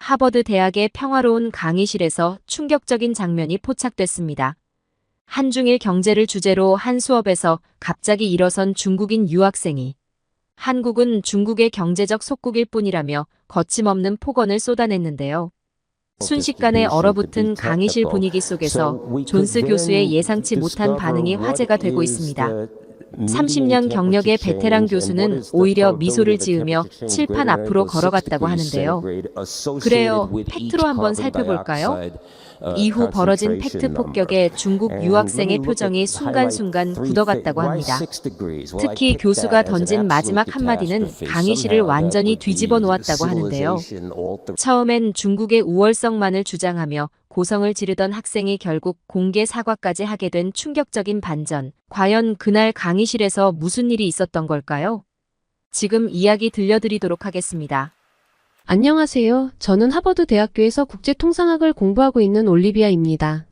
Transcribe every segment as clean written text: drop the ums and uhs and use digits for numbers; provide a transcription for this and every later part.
하버드 대학의 평화로운 강의실에서 충격적인 장면이 포착됐습니다. 한중일 경제를 주제로 한 수업에서 갑자기 일어선 중국인 유학생이 한국은 중국의 경제적 속국일 뿐이라며 거침없는 폭언을 쏟아냈는데요. 순식간에 얼어붙은 강의실 분위기 속에서 존스 교수의 예상치 못한 반응이 화제가 되고 있습니다. 30년 경력의 베테랑 교수는 오히려 미소를 지으며 칠판 앞으로 걸어갔다고 하는데요. 그래요, 팩트로 한번 살펴볼까요? 이후 벌어진 팩트 폭격에 중국 유학생의 표정이 순간순간 굳어갔다고 합니다. 특히 교수가 던진 마지막 한마디는 강의실을 완전히 뒤집어 놓았다고 하는데요. 처음엔 중국의 우월성만을 주장하며 고성을 지르던 학생이 결국 공개 사과까지 하게 된 충격적인 반전. 과연 그날 강의실에서 무슨 일이 있었던 걸까요? 지금 이야기 들려드리도록 하겠습니다. 안녕하세요. 저는 하버드 대학교에서 국제통상학을 공부하고 있는 올리비아입니다.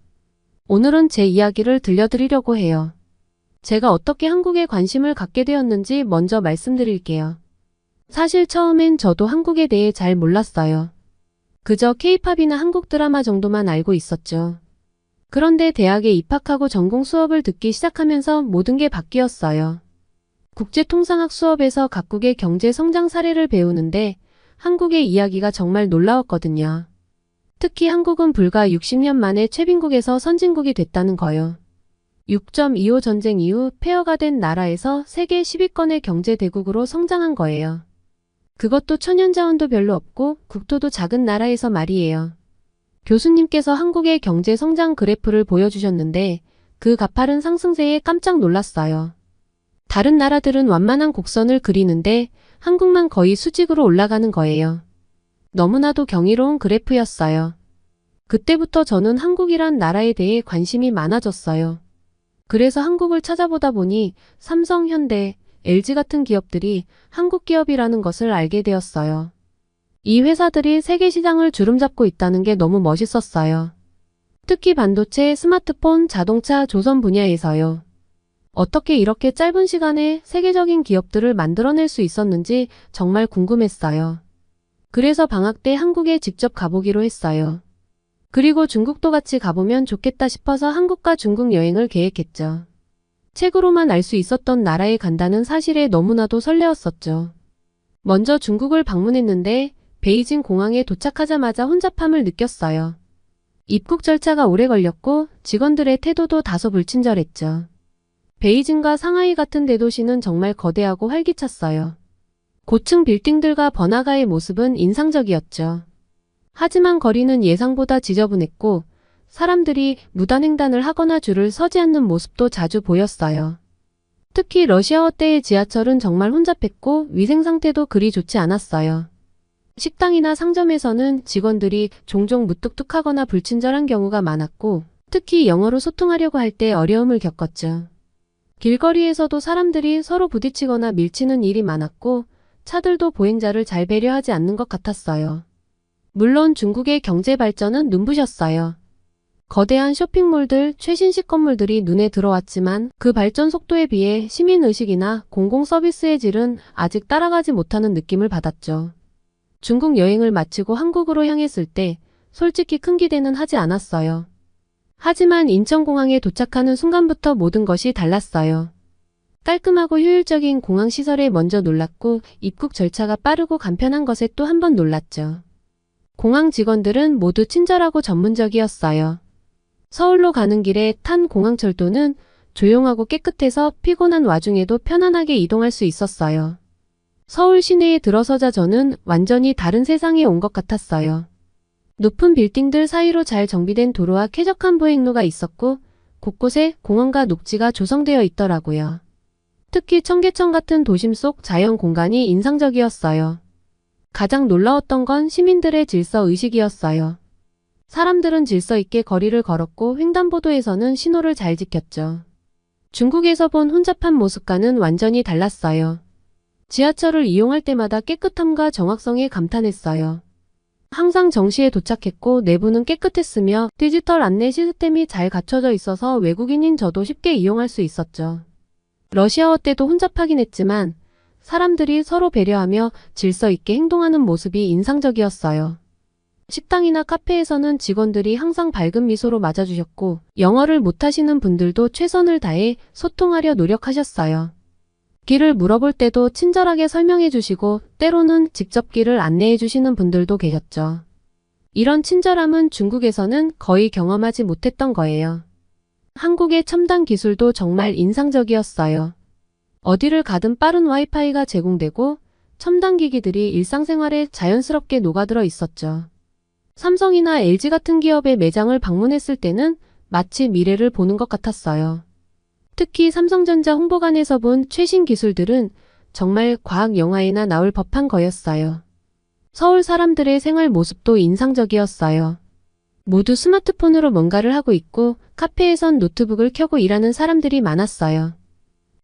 오늘은 제 이야기를 들려드리려고 해요. 제가 어떻게 한국에 관심을 갖게 되었는지 먼저 말씀드릴게요. 사실 처음엔 저도 한국에 대해 잘 몰랐어요. 그저 K-팝이나 한국 드라마 정도만 알고 있었죠. 그런데 대학에 입학하고 전공 수업을 듣기 시작하면서 모든 게 바뀌었어요. 국제통상학 수업에서 각국의 경제 성장 사례를 배우는데 한국의 이야기가 정말 놀라웠거든요. 특히 한국은 불과 60년 만에 최빈국에서 선진국이 됐다는 거요. 6.25 전쟁 이후 폐허가 된 나라에서 세계 10위권의 경제 대국으로 성장한 거예요. 그것도 천연자원도 별로 없고 국토도 작은 나라에서 말이에요. 교수님께서 한국의 경제 성장 그래프를 보여주셨는데 그 가파른 상승세에 깜짝 놀랐어요. 다른 나라들은 완만한 곡선을 그리는데 한국만 거의 수직으로 올라가는 거예요. 너무나도 경이로운 그래프였어요. 그때부터 저는 한국이란 나라에 대해 관심이 많아졌어요. 그래서 한국을 찾아보다 보니 삼성, 현대, LG 같은 기업들이 한국 기업이라는 것을 알게 되었어요. 이 회사들이 세계 시장을 주름잡고 있다는 게 너무 멋있었어요. 특히 반도체, 스마트폰, 자동차, 조선 분야에서요. 어떻게 이렇게 짧은 시간에 세계적인 기업들을 만들어낼 수 있었는지 정말 궁금했어요. 그래서 방학 때 한국에 직접 가보기로 했어요. 그리고 중국도 같이 가보면 좋겠다 싶어서 한국과 중국 여행을 계획했죠. 책으로만 알 수 있었던 나라에 간다는 사실에 너무나도 설레었었죠. 먼저 중국을 방문했는데 베이징 공항에 도착하자마자 혼잡함을 느꼈어요. 입국 절차가 오래 걸렸고 직원들의 태도도 다소 불친절했죠. 베이징과 상하이 같은 대도시는 정말 거대하고 활기찼어요. 고층 빌딩들과 번화가의 모습은 인상적이었죠. 하지만 거리는 예상보다 지저분했고 사람들이 무단횡단을 하거나 줄을 서지 않는 모습도 자주 보였어요. 특히 러시아어 때의 지하철은 정말 혼잡했고 위생 상태도 그리 좋지 않았어요. 식당이나 상점에서는 직원들이 종종 무뚝뚝하거나 불친절한 경우가 많았고 특히 영어로 소통하려고 할 때 어려움을 겪었죠. 길거리에서도 사람들이 서로 부딪히거나 밀치는 일이 많았고 차들도 보행자를 잘 배려하지 않는 것 같았어요. 물론 중국의 경제 발전은 눈부셨어요. 거대한 쇼핑몰들, 최신식 건물들이 눈에 들어왔지만 그 발전 속도에 비해 시민의식이나 공공서비스의 질은 아직 따라가지 못하는 느낌을 받았죠. 중국 여행을 마치고 한국으로 향했을 때 솔직히 큰 기대는 하지 않았어요. 하지만 인천공항에 도착하는 순간부터 모든 것이 달랐어요. 깔끔하고 효율적인 공항시설에 먼저 놀랐고 입국 절차가 빠르고 간편한 것에 또 한 번 놀랐죠. 공항 직원들은 모두 친절하고 전문적이었어요. 서울로 가는 길에 탄 공항철도는 조용하고 깨끗해서 피곤한 와중에도 편안하게 이동할 수 있었어요. 서울 시내에 들어서자 저는 완전히 다른 세상에 온 것 같았어요. 높은 빌딩들 사이로 잘 정비된 도로와 쾌적한 보행로가 있었고 곳곳에 공원과 녹지가 조성되어 있더라고요. 특히 청계천 같은 도심 속 자연 공간이 인상적이었어요. 가장 놀라웠던 건 시민들의 질서 의식이었어요. 사람들은 질서 있게 거리를 걸었고 횡단보도에서는 신호를 잘 지켰죠. 중국에서 본 혼잡한 모습과는 완전히 달랐어요. 지하철을 이용할 때마다 깨끗함과 정확성에 감탄했어요. 항상 정시에 도착했고 내부는 깨끗했으며 디지털 안내 시스템이 잘 갖춰져 있어서 외국인인 저도 쉽게 이용할 수 있었죠. 러시아어 때도 혼잡하긴 했지만 사람들이 서로 배려하며 질서 있게 행동하는 모습이 인상적이었어요. 식당이나 카페에서는 직원들이 항상 밝은 미소로 맞아주셨고, 영어를 못하시는 분들도 최선을 다해 소통하려 노력하셨어요. 길을 물어볼 때도 친절하게 설명해 주시고, 때로는 직접 길을 안내해 주시는 분들도 계셨죠. 이런 친절함은 중국에서는 거의 경험하지 못했던 거예요. 한국의 첨단 기술도 정말 인상적이었어요. 어디를 가든 빠른 와이파이가 제공되고, 첨단 기기들이 일상생활에 자연스럽게 녹아들어 있었죠. 삼성이나 LG 같은 기업의 매장을 방문했을 때는 마치 미래를 보는 것 같았어요. 특히 삼성전자 홍보관에서 본 최신 기술들은 정말 과학 영화에나 나올 법한 거였어요. 서울 사람들의 생활 모습도 인상적이었어요. 모두 스마트폰으로 뭔가를 하고 있고 카페에선 노트북을 켜고 일하는 사람들이 많았어요.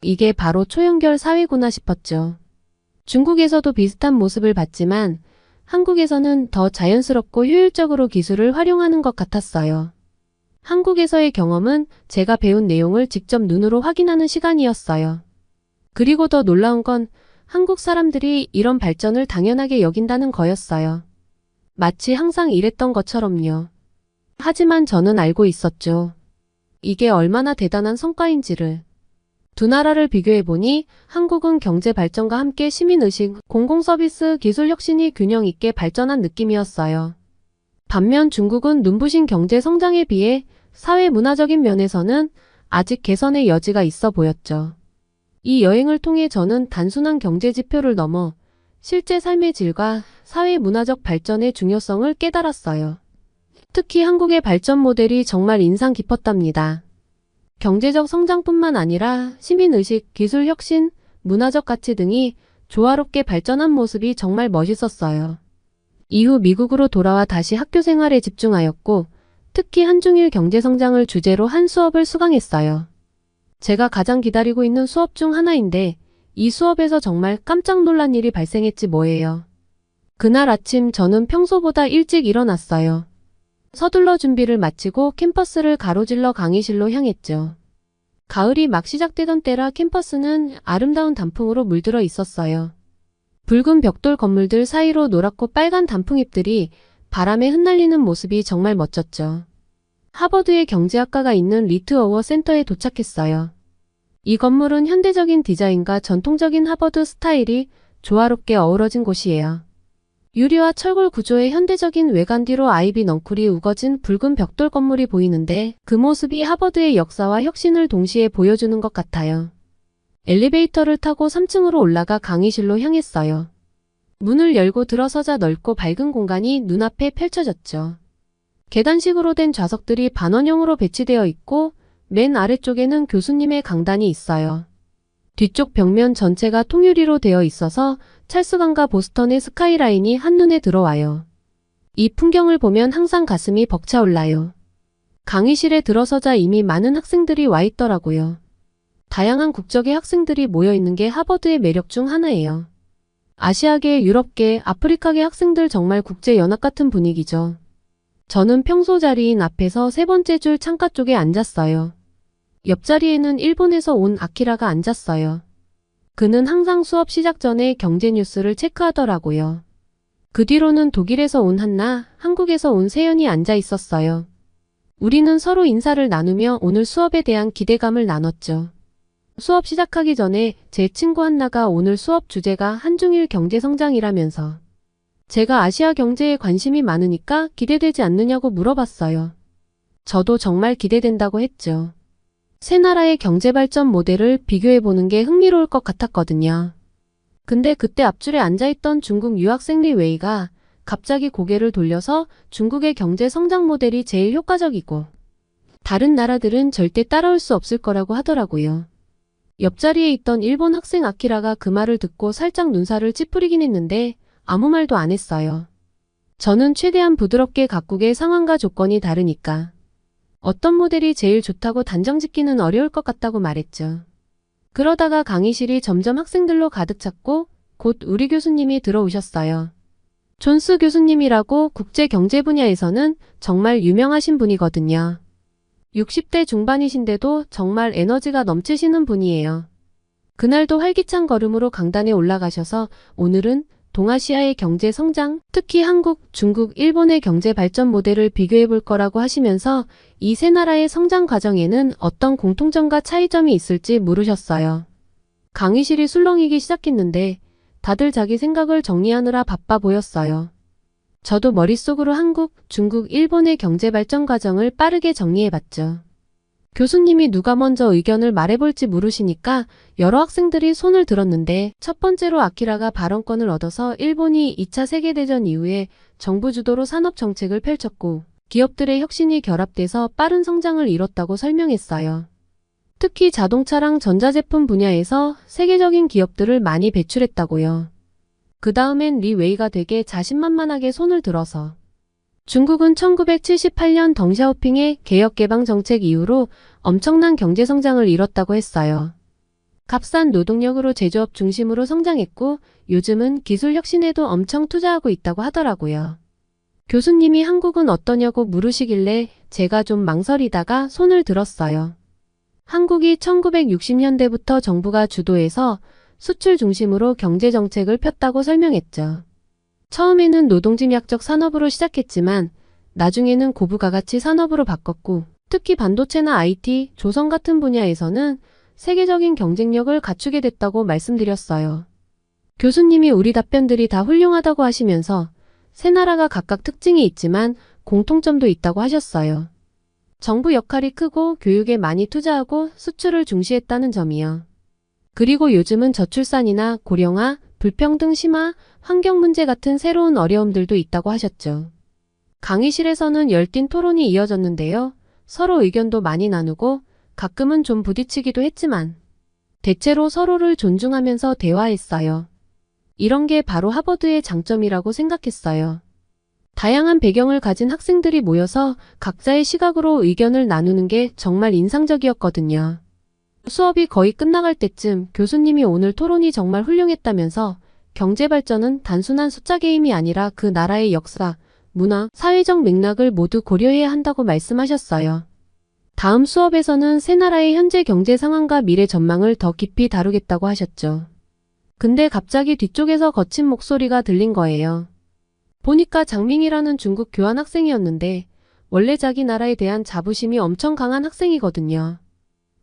이게 바로 초연결 사회구나 싶었죠. 중국에서도 비슷한 모습을 봤지만 한국에서는 더 자연스럽고 효율적으로 기술을 활용하는 것 같았어요. 한국에서의 경험은 제가 배운 내용을 직접 눈으로 확인하는 시간이었어요. 그리고 더 놀라운 건 한국 사람들이 이런 발전을 당연하게 여긴다는 거였어요. 마치 항상 이랬던 것처럼요. 하지만 저는 알고 있었죠. 이게 얼마나 대단한 성과인지를. 두 나라를 비교해보니 한국은 경제 발전과 함께 시민의식, 공공서비스, 기술 혁신이 균형 있게 발전한 느낌이었어요. 반면 중국은 눈부신 경제 성장에 비해 사회 문화적인 면에서는 아직 개선의 여지가 있어 보였죠. 이 여행을 통해 저는 단순한 경제 지표를 넘어 실제 삶의 질과 사회 문화적 발전의 중요성을 깨달았어요. 특히 한국의 발전 모델이 정말 인상 깊었답니다. 경제적 성장뿐만 아니라 시민의식, 기술 혁신, 문화적 가치 등이 조화롭게 발전한 모습이 정말 멋있었어요. 이후 미국으로 돌아와 다시 학교 생활에 집중하였고, 특히 한중일 경제성장을 주제로 한 수업을 수강했어요. 제가 가장 기다리고 있는 수업 중 하나인데, 이 수업에서 정말 깜짝 놀란 일이 발생했지 뭐예요. 그날 아침 저는 평소보다 일찍 일어났어요. 서둘러 준비를 마치고 캠퍼스를 가로질러 강의실로 향했죠. 가을이 막 시작되던 때라 캠퍼스는 아름다운 단풍으로 물들어 있었어요. 붉은 벽돌 건물들 사이로 노랗고 빨간 단풍잎들이 바람에 흩날리는 모습이 정말 멋졌죠. 하버드의 경제학과가 있는 리트어워 센터에 도착했어요. 이 건물은 현대적인 디자인과 전통적인 하버드 스타일이 조화롭게 어우러진 곳이에요. 유리와 철골 구조의 현대적인 외관 뒤로 아이비 넝쿨이 우거진 붉은 벽돌 건물이 보이는데 그 모습이 하버드의 역사와 혁신을 동시에 보여주는 것 같아요. 엘리베이터를 타고 3층으로 올라가 강의실로 향했어요. 문을 열고 들어서자 넓고 밝은 공간이 눈앞에 펼쳐졌죠. 계단식으로 된 좌석들이 반원형으로 배치되어 있고 맨 아래쪽에는 교수님의 강단이 있어요. 뒤쪽 벽면 전체가 통유리로 되어 있어서 찰스강과 보스턴의 스카이라인이 한눈에 들어와요. 이 풍경을 보면 항상 가슴이 벅차올라요. 강의실에 들어서자 이미 많은 학생들이 와 있더라고요. 다양한 국적의 학생들이 모여 있는 게 하버드의 매력 중 하나예요. 아시아계, 유럽계, 아프리카계 학생들 정말 국제연합 같은 분위기죠. 저는 평소 자리인 앞에서 세 번째 줄 창가 쪽에 앉았어요. 옆자리에는 일본에서 온 아키라가 앉았어요. 그는 항상 수업 시작 전에 경제 뉴스를 체크하더라고요. 그 뒤로는 독일에서 온 한나, 한국에서 온 세연이 앉아 있었어요. 우리는 서로 인사를 나누며 오늘 수업에 대한 기대감을 나눴죠. 수업 시작하기 전에 제 친구 한나가 오늘 수업 주제가 한중일 경제성장이라면서 제가 아시아 경제에 관심이 많으니까 기대되지 않느냐고 물어봤어요. 저도 정말 기대된다고 했죠. 세 나라의 경제발전 모델을 비교해보는 게 흥미로울 것 같았거든요. 근데 그때 앞줄에 앉아있던 중국 유학생 리 웨이가 갑자기 고개를 돌려서 중국의 경제 성장 모델이 제일 효과적이고 다른 나라들은 절대 따라올 수 없을 거라고 하더라고요. 옆자리에 있던 일본 학생 아키라가 그 말을 듣고 살짝 눈살을 찌푸리긴 했는데 아무 말도 안 했어요. 저는 최대한 부드럽게 각국의 상황과 조건이 다르니까 어떤 모델이 제일 좋다고 단정짓기는 어려울 것 같다고 말했죠. 그러다가 강의실이 점점 학생들로 가득 찼고 곧 우리 교수님이 들어오셨어요. 존스 교수님이라고 국제 경제 분야에서는 정말 유명하신 분이거든요. 60대 중반이신데도 정말 에너지가 넘치시는 분이에요. 그날도 활기찬 걸음으로 강단에 올라가셔서 오늘은 동아시아의 경제 성장, 특히 한국, 중국, 일본의 경제 발전 모델을 비교해 볼 거라고 하시면서 이 세 나라의 성장 과정에는 어떤 공통점과 차이점이 있을지 물으셨어요. 강의실이 술렁이기 시작했는데 다들 자기 생각을 정리하느라 바빠 보였어요. 저도 머릿속으로 한국, 중국, 일본의 경제 발전 과정을 빠르게 정리해봤죠. 교수님이 누가 먼저 의견을 말해볼지 물으시니까 여러 학생들이 손을 들었는데 첫 번째로 아키라가 발언권을 얻어서 일본이 2차 세계대전 이후에 정부 주도로 산업 정책을 펼쳤고 기업들의 혁신이 결합돼서 빠른 성장을 이뤘다고 설명했어요. 특히 자동차랑 전자제품 분야에서 세계적인 기업들을 많이 배출했다고요. 그 다음엔 리 웨이가 되게 자신만만하게 손을 들어서 중국은 1978년 덩샤오핑의 개혁개방 정책 이후로 엄청난 경제성장을 이뤘다고 했어요. 값싼 노동력으로 제조업 중심으로 성장했고 요즘은 기술 혁신에도 엄청 투자하고 있다고 하더라고요. 교수님이 한국은 어떠냐고 물으시길래 제가 좀 망설이다가 손을 들었어요. 한국이 1960년대부터 정부가 주도해서 수출 중심으로 경제정책을 폈다고 설명했죠. 처음에는 노동집약적 산업으로 시작했지만 나중에는 고부가가치 산업으로 바꿨고 특히 반도체나 IT, 조선 같은 분야에서는 세계적인 경쟁력을 갖추게 됐다고 말씀드렸어요. 교수님이 우리 답변들이 다 훌륭하다고 하시면서 세 나라가 각각 특징이 있지만 공통점도 있다고 하셨어요. 정부 역할이 크고 교육에 많이 투자하고 수출을 중시했다는 점이요. 그리고 요즘은 저출산이나 고령화, 불평등 심화, 환경 문제 같은 새로운 어려움들도 있다고 하셨죠. 강의실에서는 열띤 토론이 이어졌는데요. 서로 의견도 많이 나누고 가끔은 좀 부딪히기도 했지만 대체로 서로를 존중하면서 대화했어요. 이런 게 바로 하버드의 장점이라고 생각했어요. 다양한 배경을 가진 학생들이 모여서 각자의 시각으로 의견을 나누는 게 정말 인상적이었거든요. 수업이 거의 끝나갈 때쯤 교수님이 오늘 토론이 정말 훌륭했다면서 경제 발전은 단순한 숫자 게임이 아니라 그 나라의 역사, 문화, 사회적 맥락을 모두 고려해야 한다고 말씀하셨어요. 다음 수업에서는 세 나라의 현재 경제 상황과 미래 전망을 더 깊이 다루겠다고 하셨죠. 근데 갑자기 뒤쪽에서 거친 목소리가 들린 거예요. 보니까 장밍이라는 중국 교환 학생이었는데 원래 자기 나라에 대한 자부심이 엄청 강한 학생이거든요.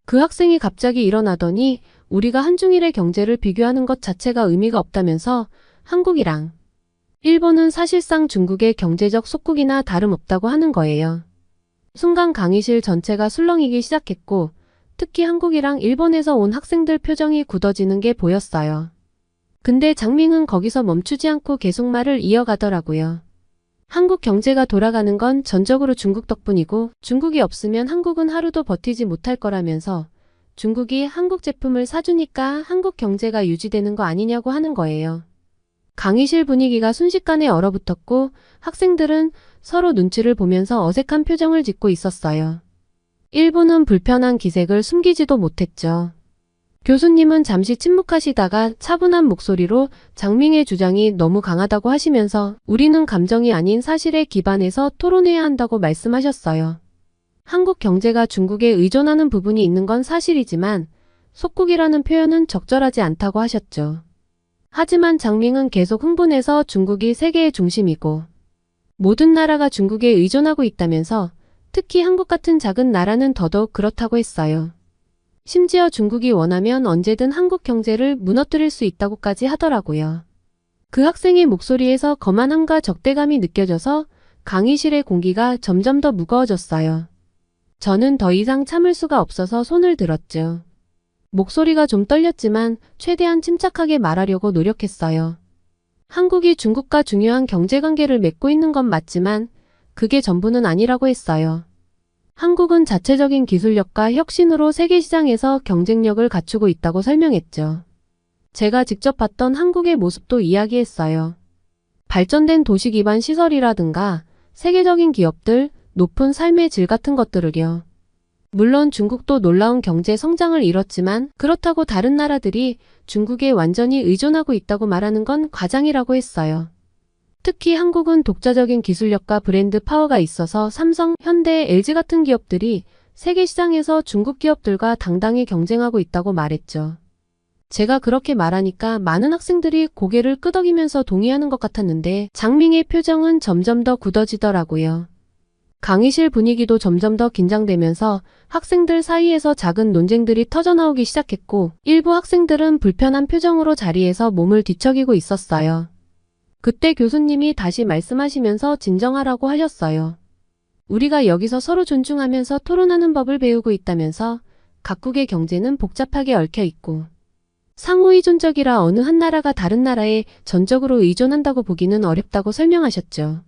그 학생이 갑자기 일어나더니 우리가 한중일의 경제를 비교하는 것 자체가 의미가 없다면서 한국이랑 일본은 사실상 중국의 경제적 속국이나 다름없다고 하는 거예요. 순간 강의실 전체가 술렁이기 시작했고 특히 한국이랑 일본에서 온 학생들 표정이 굳어지는 게 보였어요. 근데 장밍은 거기서 멈추지 않고 계속 말을 이어가더라고요. 한국 경제가 돌아가는 건 전적으로 중국 덕분이고 중국이 없으면 한국은 하루도 버티지 못할 거라면서 중국이 한국 제품을 사주니까 한국 경제가 유지되는 거 아니냐고 하는 거예요. 강의실 분위기가 순식간에 얼어붙었고 학생들은 서로 눈치를 보면서 어색한 표정을 짓고 있었어요. 일부는 불편한 기색을 숨기지도 못했죠. 교수님은 잠시 침묵하시다가 차분한 목소리로 장밍의 주장이 너무 강하다고 하시면서 우리는 감정이 아닌 사실에 기반해서 토론해야 한다고 말씀하셨어요. 한국 경제가 중국에 의존하는 부분이 있는 건 사실이지만 속국이라는 표현은 적절하지 않다고 하셨죠. 하지만 장밍은 계속 흥분해서 중국이 세계의 중심이고 모든 나라가 중국에 의존하고 있다면서 특히 한국 같은 작은 나라는 더더욱 그렇다고 했어요. 심지어 중국이 원하면 언제든 한국 경제를 무너뜨릴 수 있다고까지 하더라고요. 그 학생의 목소리에서 거만함과 적대감이 느껴져서 강의실의 공기가 점점 더 무거워졌어요. 저는 더 이상 참을 수가 없어서 손을 들었죠. 목소리가 좀 떨렸지만 최대한 침착하게 말하려고 노력했어요. 한국이 중국과 중요한 경제관계를 맺고 있는 건 맞지만 그게 전부는 아니라고 했어요. 한국은 자체적인 기술력과 혁신으로 세계 시장에서 경쟁력을 갖추고 있다고 설명했죠. 제가 직접 봤던 한국의 모습도 이야기했어요. 발전된 도시 기반 시설이라든가 세계적인 기업들, 높은 삶의 질 같은 것들을요. 물론 중국도 놀라운 경제 성장을 이뤘지만 그렇다고 다른 나라들이 중국에 완전히 의존하고 있다고 말하는 건 과장이라고 했어요. 특히 한국은 독자적인 기술력과 브랜드 파워가 있어서 삼성, 현대, LG 같은 기업들이 세계 시장에서 중국 기업들과 당당히 경쟁하고 있다고 말했죠. 제가 그렇게 말하니까 많은 학생들이 고개를 끄덕이면서 동의하는 것 같았는데 장밍의 표정은 점점 더 굳어지더라고요. 강의실 분위기도 점점 더 긴장되면서 학생들 사이에서 작은 논쟁들이 터져나오기 시작했고 일부 학생들은 불편한 표정으로 자리에서 몸을 뒤척이고 있었어요. 그때 교수님이 다시 말씀하시면서 진정하라고 하셨어요. 우리가 여기서 서로 존중하면서 토론하는 법을 배우고 있다면서 각국의 경제는 복잡하게 얽혀 있고 상호의존적이라 어느 한 나라가 다른 나라에 전적으로 의존한다고 보기는 어렵다고 설명하셨죠.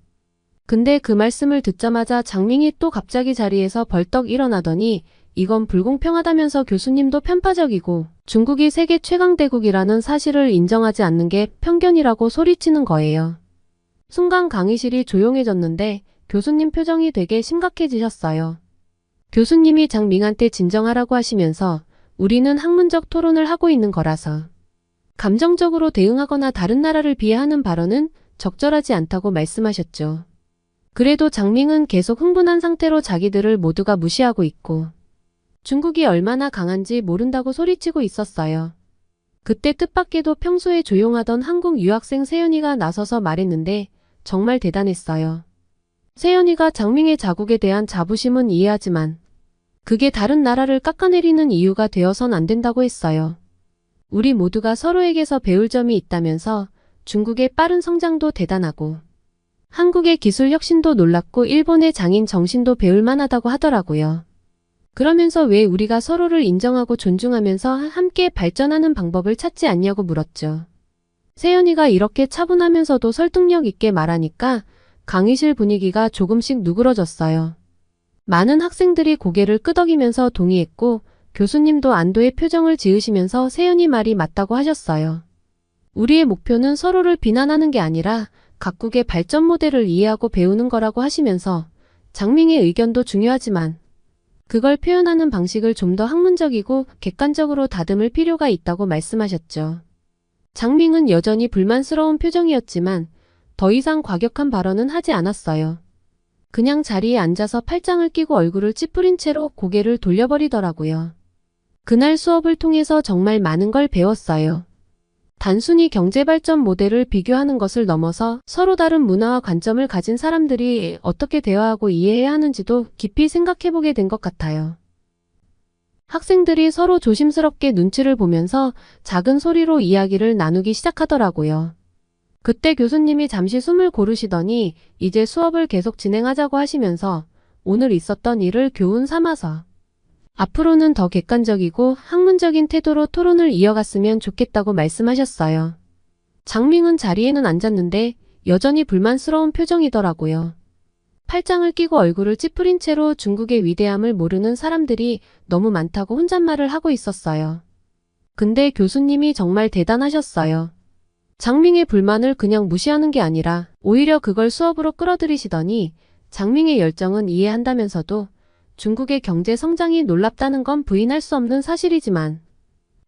근데 그 말씀을 듣자마자 장밍이 또 갑자기 자리에서 벌떡 일어나더니 이건 불공평하다면서 교수님도 편파적이고 중국이 세계 최강대국이라는 사실을 인정하지 않는 게 편견이라고 소리치는 거예요. 순간 강의실이 조용해졌는데 교수님 표정이 되게 심각해지셨어요. 교수님이 장밍한테 진정하라고 하시면서 우리는 학문적 토론을 하고 있는 거라서 감정적으로 대응하거나 다른 나라를 비하하는 발언은 적절하지 않다고 말씀하셨죠. 그래도 장밍은 계속 흥분한 상태로 자기들을 모두가 무시하고 있고 중국이 얼마나 강한지 모른다고 소리치고 있었어요. 그때 뜻밖에도 평소에 조용하던 한국 유학생 세연이가 나서서 말했는데 정말 대단했어요. 세연이가 장밍의 자국에 대한 자부심은 이해하지만 그게 다른 나라를 깎아내리는 이유가 되어선 안 된다고 했어요. 우리 모두가 서로에게서 배울 점이 있다면서 중국의 빠른 성장도 대단하고 한국의 기술 혁신도 놀랍고 일본의 장인 정신도 배울 만하다고 하더라고요. 그러면서 왜 우리가 서로를 인정하고 존중하면서 함께 발전하는 방법을 찾지 않냐고 물었죠. 세연이가 이렇게 차분하면서도 설득력 있게 말하니까 강의실 분위기가 조금씩 누그러졌어요. 많은 학생들이 고개를 끄덕이면서 동의했고 교수님도 안도의 표정을 지으시면서 세연이 말이 맞다고 하셨어요. 우리의 목표는 서로를 비난하는 게 아니라 각국의 발전 모델을 이해하고 배우는 거라고 하시면서 장밍의 의견도 중요하지만 그걸 표현하는 방식을 좀 더 학문적이고 객관적으로 다듬을 필요가 있다고 말씀하셨죠. 장밍은 여전히 불만스러운 표정이었지만 더 이상 과격한 발언은 하지 않았어요. 그냥 자리에 앉아서 팔짱을 끼고 얼굴을 찌푸린 채로 고개를 돌려버리더라고요. 그날 수업을 통해서 정말 많은 걸 배웠어요. 단순히 경제발전 모델을 비교하는 것을 넘어서 서로 다른 문화와 관점을 가진 사람들이 어떻게 대화하고 이해해야 하는지도 깊이 생각해보게 된 것 같아요. 학생들이 서로 조심스럽게 눈치를 보면서 작은 소리로 이야기를 나누기 시작하더라고요. 그때 교수님이 잠시 숨을 고르시더니 이제 수업을 계속 진행하자고 하시면서 오늘 있었던 일을 교훈 삼아서 앞으로는 더 객관적이고 학문적인 태도로 토론을 이어갔으면 좋겠다고 말씀하셨어요. 장밍은 자리에는 앉았는데 여전히 불만스러운 표정이더라고요. 팔짱을 끼고 얼굴을 찌푸린 채로 중국의 위대함을 모르는 사람들이 너무 많다고 혼잣말을 하고 있었어요. 근데 교수님이 정말 대단하셨어요. 장밍의 불만을 그냥 무시하는 게 아니라 오히려 그걸 수업으로 끌어들이시더니 장밍의 열정은 이해한다면서도 중국의 경제 성장이 놀랍다는 건 부인할 수 없는 사실이지만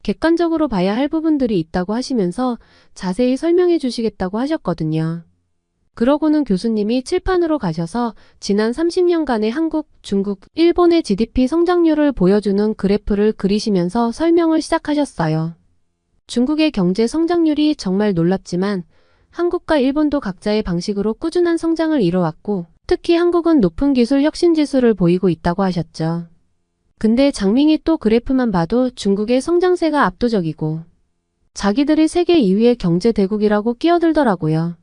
객관적으로 봐야 할 부분들이 있다고 하시면서 자세히 설명해 주시겠다고 하셨거든요. 그러고는 교수님이 칠판으로 가셔서 지난 30년간의 한국, 중국, 일본의 GDP 성장률을 보여주는 그래프를 그리시면서 설명을 시작하셨어요. 중국의 경제 성장률이 정말 놀랍지만 한국과 일본도 각자의 방식으로 꾸준한 성장을 이뤄왔고 특히 한국은 높은 기술 혁신 지수를 보이고 있다고 하셨죠. 근데 장밍이 또 그래프만 봐도 중국의 성장세가 압도적이고 자기들이 세계 2위의 경제 대국이라고 끼어들더라고요.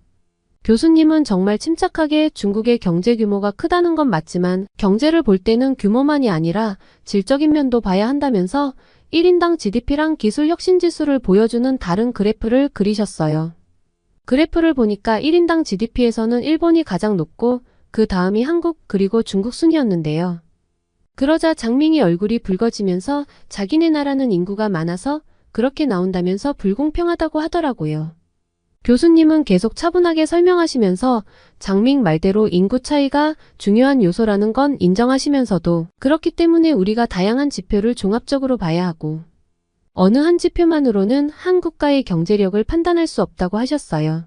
교수님은 정말 침착하게 중국의 경제 규모가 크다는 건 맞지만 경제를 볼 때는 규모만이 아니라 질적인 면도 봐야 한다면서 1인당 GDP랑 기술 혁신 지수를 보여주는 다른 그래프를 그리셨어요. 그래프를 보니까 1인당 GDP에서는 일본이 가장 높고 그 다음이 한국 그리고 중국 순이었는데요. 그러자 장밍이 얼굴이 붉어지면서 자기네 나라는 인구가 많아서 그렇게 나온다면서 불공평하다고 하더라고요. 교수님은 계속 차분하게 설명하시면서 장밍 말대로 인구 차이가 중요한 요소라는 건 인정하시면서도 그렇기 때문에 우리가 다양한 지표를 종합적으로 봐야 하고 어느 한 지표만으로는 한 국가의 경제력을 판단할 수 없다고 하셨어요.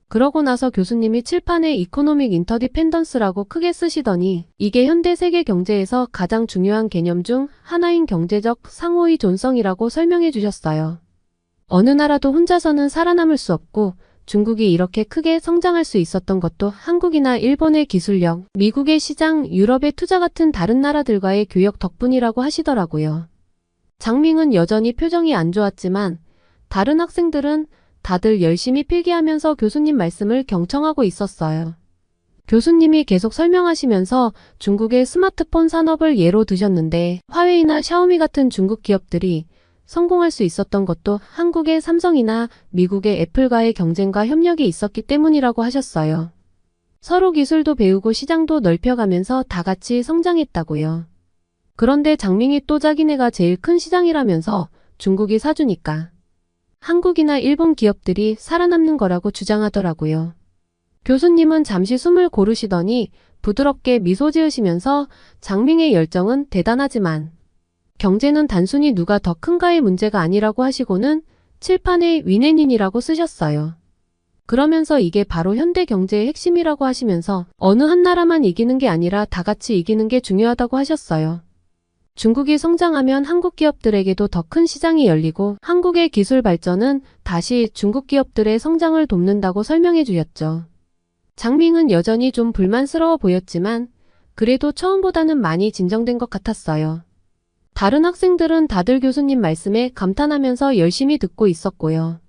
그러고 나서 교수님이 칠판에 이코노믹 인터디펜던스라고 크게 쓰시더니 이게 현대 세계 경제에서 가장 중요한 개념 중 하나인 경제적 상호의 존성이라고 설명해 주셨어요. 어느 나라도 혼자서는 살아남을 수 없고 중국이 이렇게 크게 성장할 수 있었던 것도 한국이나 일본의 기술력, 미국의 시장, 유럽의 투자 같은 다른 나라들과의 교역 덕분이라고 하시더라고요. 장밍은 여전히 표정이 안 좋았지만 다른 학생들은 다들 열심히 필기하면서 교수님 말씀을 경청하고 있었어요. 교수님이 계속 설명하시면서 중국의 스마트폰 산업을 예로 드셨는데 화웨이나 샤오미 같은 중국 기업들이 성공할 수 있었던 것도 한국의 삼성이나 미국의 애플과의 경쟁과 협력이 있었기 때문이라고 하셨어요. 서로 기술도 배우고 시장도 넓혀가면서 다 같이 성장했다고요. 그런데 장밍이 또 자기네가 제일 큰 시장이라면서 중국이 사주니까 한국이나 일본 기업들이 살아남는 거라고 주장하더라고요. 교수님은 잠시 숨을 고르시더니 부드럽게 미소 지으시면서 장밍의 열정은 대단하지만 경제는 단순히 누가 더 큰가의 문제가 아니라고 하시고는 칠판에 위넨인이라고 쓰셨어요. 그러면서 이게 바로 현대 경제의 핵심이라고 하시면서 어느 한 나라만 이기는 게 아니라 다 같이 이기는 게 중요하다고 하셨어요. 중국이 성장하면 한국 기업들에게도 더 큰 시장이 열리고 한국의 기술 발전은 다시 중국 기업들의 성장을 돕는다고 설명해 주셨죠. 장밍은 여전히 좀 불만스러워 보였지만 그래도 처음보다는 많이 진정된 것 같았어요. 다른 학생들은 다들 교수님 말씀에 감탄하면서 열심히 듣고 있었고요.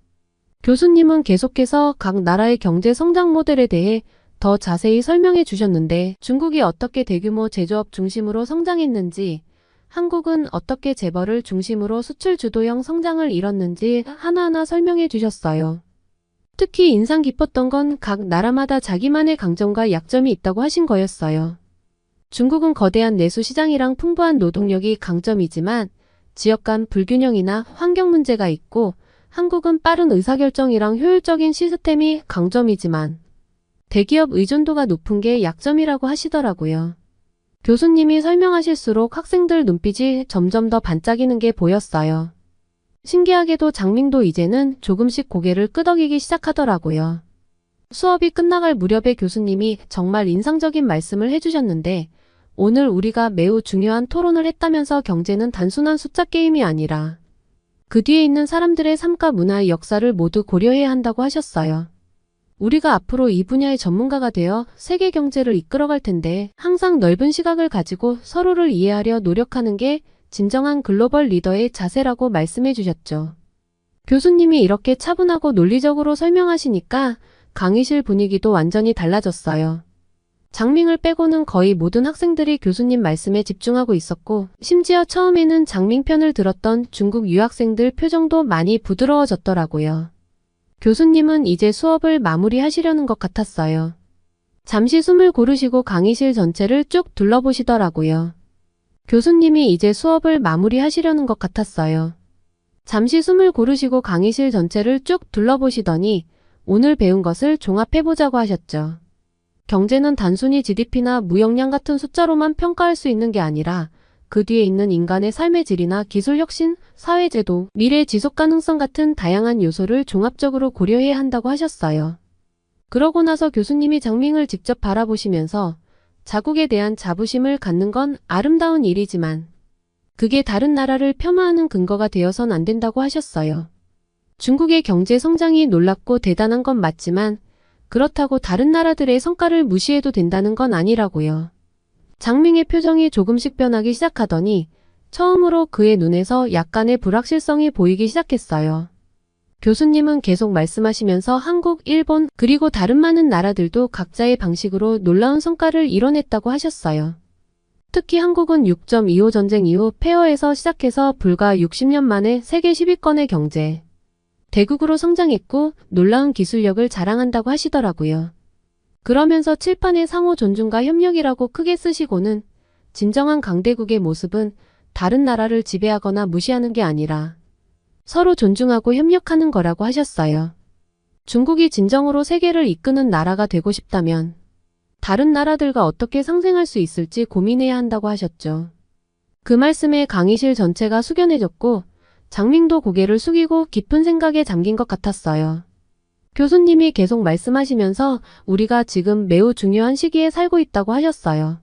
교수님은 계속해서 각 나라의 경제 성장 모델에 대해 더 자세히 설명해 주셨는데 중국이 어떻게 대규모 제조업 중심으로 성장했는지, 한국은 어떻게 재벌을 중심으로 수출 주도형 성장을 이뤘는지 하나하나 설명해 주셨어요. 특히 인상 깊었던 건 각 나라마다 자기만의 강점과 약점이 있다고 하신 거였어요. 중국은 거대한 내수 시장이랑 풍부한 노동력이 강점이지만 지역 간 불균형이나 환경 문제가 있고 한국은 빠른 의사결정이랑 효율적인 시스템이 강점이지만 대기업 의존도가 높은 게 약점이라고 하시더라고요. 교수님이 설명하실수록 학생들 눈빛이 점점 더 반짝이는 게 보였어요. 신기하게도 장밍도 이제는 조금씩 고개를 끄덕이기 시작하더라고요. 수업이 끝나갈 무렵에 교수님이 정말 인상적인 말씀을 해주셨는데 오늘 우리가 매우 중요한 토론을 했다면서 경제는 단순한 숫자 게임이 아니라 그 뒤에 있는 사람들의 삶과 문화의 역사를 모두 고려해야 한다고 하셨어요. 우리가 앞으로 이 분야의 전문가가 되어 세계 경제를 이끌어갈 텐데 항상 넓은 시각을 가지고 서로를 이해하려 노력하는 게 진정한 글로벌 리더의 자세라고 말씀해 주셨죠. 교수님이 이렇게 차분하고 논리적으로 설명하시니까 강의실 분위기도 완전히 달라졌어요. 장밍을 빼고는 거의 모든 학생들이 교수님 말씀에 집중하고 있었고 심지어 처음에는 장밍 편을 들었던 중국 유학생들 표정도 많이 부드러워졌더라고요. 교수님은 이제 수업을 마무리하시려는 것 같았어요. 잠시 숨을 고르시고 강의실 전체를 쭉 둘러보시더라고요. 교수님이 이제 수업을 마무리하시려는 것 같았어요. 잠시 숨을 고르시고 강의실 전체를 쭉 둘러보시더니 오늘 배운 것을 종합해보자고 하셨죠. 경제는 단순히 GDP나 무역량 같은 숫자로만 평가할 수 있는 게 아니라 그 뒤에 있는 인간의 삶의 질이나 기술 혁신, 사회제도, 미래 지속 가능성 같은 다양한 요소를 종합적으로 고려해야 한다고 하셨어요. 그러고 나서 교수님이 장밍을 직접 바라보시면서 자국에 대한 자부심을 갖는 건 아름다운 일이지만 그게 다른 나라를 폄하하는 근거가 되어선 안 된다고 하셨어요. 중국의 경제 성장이 놀랍고 대단한 건 맞지만 그렇다고 다른 나라들의 성과를 무시해도 된다는 건 아니라고요. 장밍의 표정이 조금씩 변하기 시작하더니 처음으로 그의 눈에서 약간의 불확실성이 보이기 시작했어요. 교수님은 계속 말씀하시면서 한국, 일본, 그리고 다른 많은 나라들도 각자의 방식으로 놀라운 성과를 이뤄냈다고 하셨어요. 특히 한국은 6.25 전쟁 이후 폐허에서 시작해서 불과 60년 만에 세계 10위권의 경제 대국으로 성장했고 놀라운 기술력을 자랑한다고 하시더라고요. 그러면서 칠판에 상호 존중과 협력이라고 크게 쓰시고는 진정한 강대국의 모습은 다른 나라를 지배하거나 무시하는 게 아니라 서로 존중하고 협력하는 거라고 하셨어요. 중국이 진정으로 세계를 이끄는 나라가 되고 싶다면 다른 나라들과 어떻게 상생할 수 있을지 고민해야 한다고 하셨죠. 그 말씀에 강의실 전체가 숙연해졌고 장밍도 고개를 숙이고 깊은 생각에 잠긴 것 같았어요. 교수님이 계속 말씀하시면서 우리가 지금 매우 중요한 시기에 살고 있다고 하셨어요.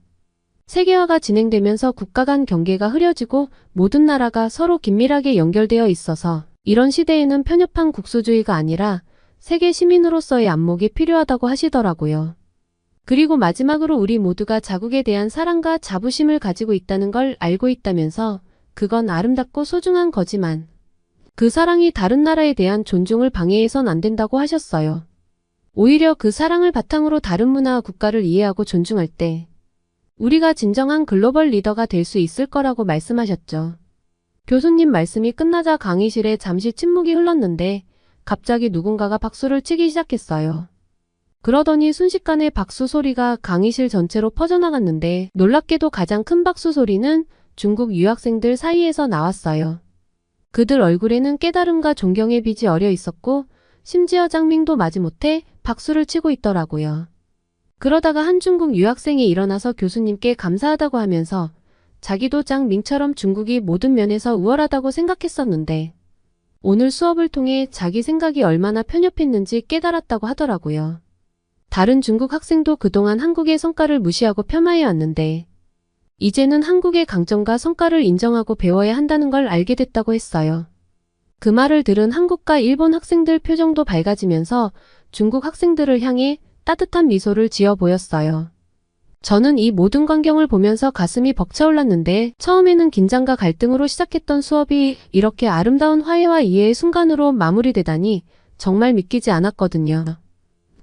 세계화가 진행되면서 국가 간 경계가 흐려지고 모든 나라가 서로 긴밀하게 연결되어 있어서 이런 시대에는 편협한 국수주의가 아니라 세계 시민으로서의 안목이 필요하다고 하시더라고요. 그리고 마지막으로 우리 모두가 자국에 대한 사랑과 자부심을 가지고 있다는 걸 알고 있다면서 그건 아름답고 소중한 거지만 그 사랑이 다른 나라에 대한 존중을 방해해선 안 된다고 하셨어요. 오히려 그 사랑을 바탕으로 다른 문화와 국가를 이해하고 존중할 때 우리가 진정한 글로벌 리더가 될 수 있을 거라고 말씀하셨죠. 교수님 말씀이 끝나자 강의실에 잠시 침묵이 흘렀는데 갑자기 누군가가 박수를 치기 시작했어요. 그러더니 순식간에 박수 소리가 강의실 전체로 퍼져나갔는데 놀랍게도 가장 큰 박수 소리는 중국 유학생들 사이에서 나왔어요. 그들 얼굴에는 깨달음과 존경의 빛이 어려 있었고 심지어 장밍도 마지못해 박수를 치고 있더라고요. 그러다가 한 중국 유학생이 일어나서 교수님께 감사하다고 하면서 자기도 장밍처럼 중국이 모든 면에서 우월하다고 생각했었는데 오늘 수업을 통해 자기 생각이 얼마나 편협했는지 깨달았다고 하더라고요. 다른 중국 학생도 그동안 한국의 성과를 무시하고 폄하해왔는데 이제는 한국의 강점과 성과를 인정하고 배워야 한다는 걸 알게 됐다고 했어요. 그 말을 들은 한국과 일본 학생들 표정도 밝아지면서 중국 학생들을 향해 따뜻한 미소를 지어 보였어요. 저는 이 모든 광경을 보면서 가슴이 벅차올랐는데 처음에는 긴장과 갈등으로 시작했던 수업이 이렇게 아름다운 화해와 이해의 순간으로 마무리되다니 정말 믿기지 않았거든요.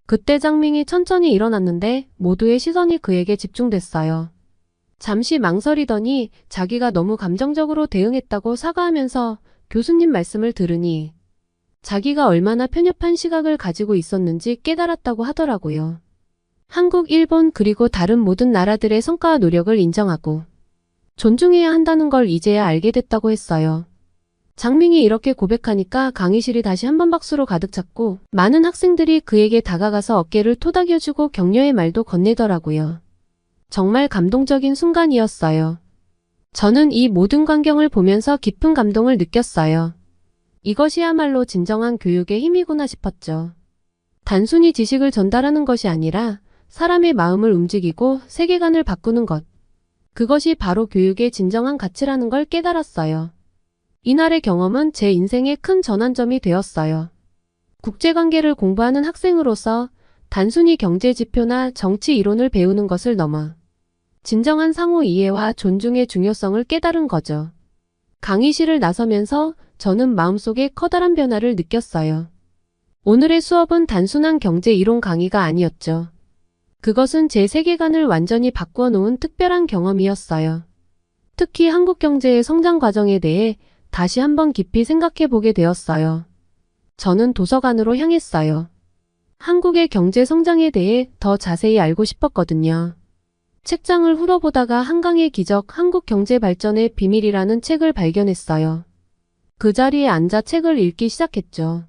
그때 장밍이 천천히 일어났는데 모두의 시선이 그에게 집중됐어요. 잠시 망설이더니 자기가 너무 감정적으로 대응했다고 사과하면서 교수님 말씀을 들으니 자기가 얼마나 편협한 시각을 가지고 있었는지 깨달았다고 하더라고요. 한국, 일본 그리고 다른 모든 나라들의 성과와 노력을 인정하고 존중해야 한다는 걸 이제야 알게 됐다고 했어요. 장밍이 이렇게 고백하니까 강의실이 다시 한번 박수로 가득 찼고 많은 학생들이 그에게 다가가서 어깨를 토닥여주고 격려의 말도 건네더라고요. 정말 감동적인 순간이었어요. 저는 이 모든 광경을 보면서 깊은 감동을 느꼈어요. 이것이야말로 진정한 교육의 힘이구나 싶었죠. 단순히 지식을 전달하는 것이 아니라 사람의 마음을 움직이고 세계관을 바꾸는 것. 그것이 바로 교육의 진정한 가치라는 걸 깨달았어요. 이날의 경험은 제 인생의 큰 전환점이 되었어요. 국제관계를 공부하는 학생으로서 단순히 경제 지표나 정치 이론을 배우는 것을 넘어 진정한 상호 이해와 존중의 중요성을 깨달은 거죠. 강의실을 나서면서 저는 마음속에 커다란 변화를 느꼈어요. 오늘의 수업은 단순한 경제 이론 강의가 아니었죠. 그것은 제 세계관을 완전히 바꾸어 놓은 특별한 경험이었어요. 특히 한국 경제의 성장 과정에 대해 다시 한번 깊이 생각해 보게 되었어요. 저는 도서관으로 향했어요. 한국의 경제 성장에 대해 더 자세히 알고 싶었거든요. 책장을 훑어보다가 한강의 기적, 한국 경제 발전의 비밀이라는 책을 발견했어요. 그 자리에 앉아 책을 읽기 시작했죠.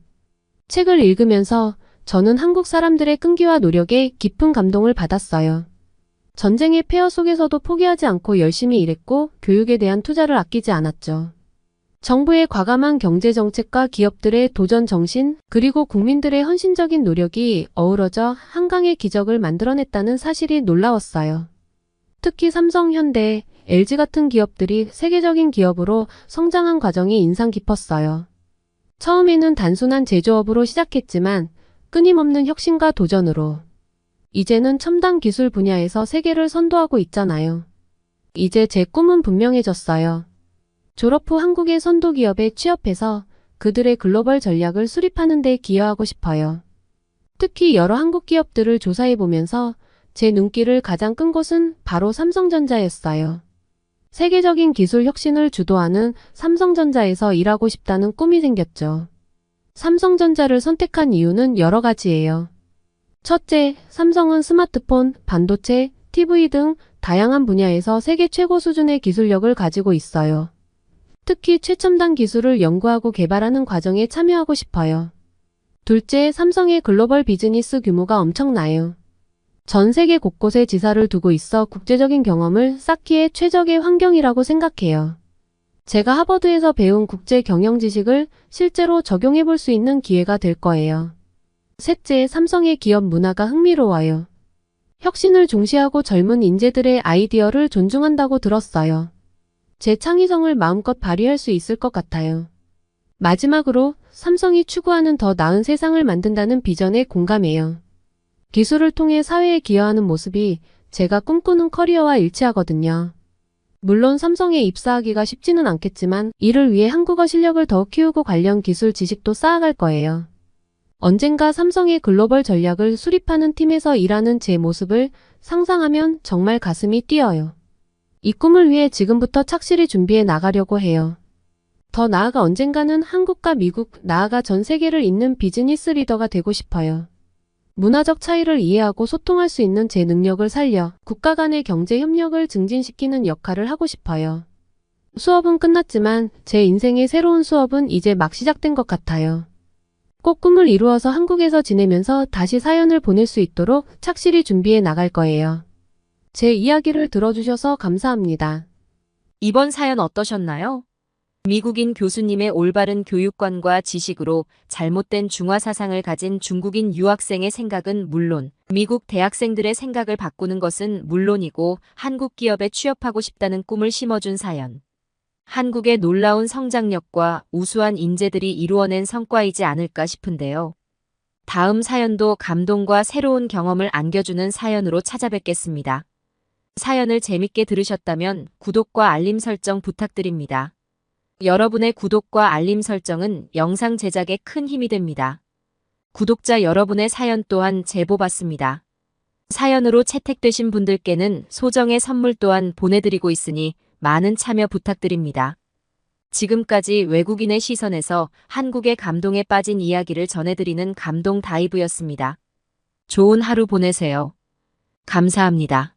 책을 읽으면서 저는 한국 사람들의 끈기와 노력에 깊은 감동을 받았어요. 전쟁의 폐허 속에서도 포기하지 않고 열심히 일했고 교육에 대한 투자를 아끼지 않았죠. 정부의 과감한 경제정책과 기업들의 도전 정신, 그리고 국민들의 헌신적인 노력이 어우러져 한강의 기적을 만들어냈다는 사실이 놀라웠어요. 특히 삼성, 현대, LG 같은 기업들이 세계적인 기업으로 성장한 과정이 인상 깊었어요. 처음에는 단순한 제조업으로 시작했지만 끊임없는 혁신과 도전으로 이제는 첨단 기술 분야에서 세계를 선도하고 있잖아요. 이제 제 꿈은 분명해졌어요. 졸업 후 한국의 선도 기업에 취업해서 그들의 글로벌 전략을 수립하는 데 기여하고 싶어요. 특히 여러 한국 기업들을 조사해보면서 제 눈길을 가장 끈 곳은 바로 삼성전자였어요. 세계적인 기술 혁신을 주도하는 삼성전자에서 일하고 싶다는 꿈이 생겼죠. 삼성전자를 선택한 이유는 여러 가지예요. 첫째, 삼성은 스마트폰, 반도체, TV 등 다양한 분야에서 세계 최고 수준의 기술력을 가지고 있어요. 특히 최첨단 기술을 연구하고 개발하는 과정에 참여하고 싶어요. 둘째, 삼성의 글로벌 비즈니스 규모가 엄청나요. 전 세계 곳곳에 지사를 두고 있어 국제적인 경험을 쌓기에 최적의 환경이라고 생각해요. 제가 하버드에서 배운 국제 경영 지식을 실제로 적용해 볼 수 있는 기회가 될 거예요. 셋째, 삼성의 기업 문화가 흥미로워요. 혁신을 중시하고 젊은 인재들의 아이디어를 존중한다고 들었어요. 제 창의성을 마음껏 발휘할 수 있을 것 같아요. 마지막으로 삼성이 추구하는 더 나은 세상을 만든다는 비전에 공감해요. 기술을 통해 사회에 기여하는 모습이 제가 꿈꾸는 커리어와 일치하거든요. 물론 삼성에 입사하기가 쉽지는 않겠지만 이를 위해 한국어 실력을 더 키우고 관련 기술 지식도 쌓아갈 거예요. 언젠가 삼성의 글로벌 전략을 수립하는 팀에서 일하는 제 모습을 상상하면 정말 가슴이 뛰어요. 이 꿈을 위해 지금부터 착실히 준비해 나가려고 해요. 더 나아가 언젠가는 한국과 미국, 나아가 전 세계를 잇는 비즈니스 리더가 되고 싶어요. 문화적 차이를 이해하고 소통할 수 있는 제 능력을 살려 국가 간의 경제 협력을 증진시키는 역할을 하고 싶어요. 수업은 끝났지만 제 인생의 새로운 수업은 이제 막 시작된 것 같아요. 꼭 꿈을 이루어서 한국에서 지내면서 다시 사연을 보낼 수 있도록 착실히 준비해 나갈 거예요. 제 이야기를 들어주셔서 감사합니다. 이번 사연 어떠셨나요? 미국인 교수님의 올바른 교육관과 지식으로 잘못된 중화 사상을 가진 중국인 유학생의 생각은 물론, 미국 대학생들의 생각을 바꾸는 것은 물론이고 한국 기업에 취업하고 싶다는 꿈을 심어준 사연. 한국의 놀라운 성장력과 우수한 인재들이 이루어낸 성과이지 않을까 싶은데요. 다음 사연도 감동과 새로운 경험을 안겨주는 사연으로 찾아뵙겠습니다. 사연을 재밌게 들으셨다면 구독과 알림 설정 부탁드립니다. 여러분의 구독과 알림 설정은 영상 제작에 큰 힘이 됩니다. 구독자 여러분의 사연 또한 제보받습니다. 사연으로 채택되신 분들께는 소정의 선물 또한 보내드리고 있으니 많은 참여 부탁드립니다. 지금까지 외국인의 시선에서 한국의 감동에 빠진 이야기를 전해드리는 감동 다이브였습니다. 좋은 하루 보내세요. 감사합니다.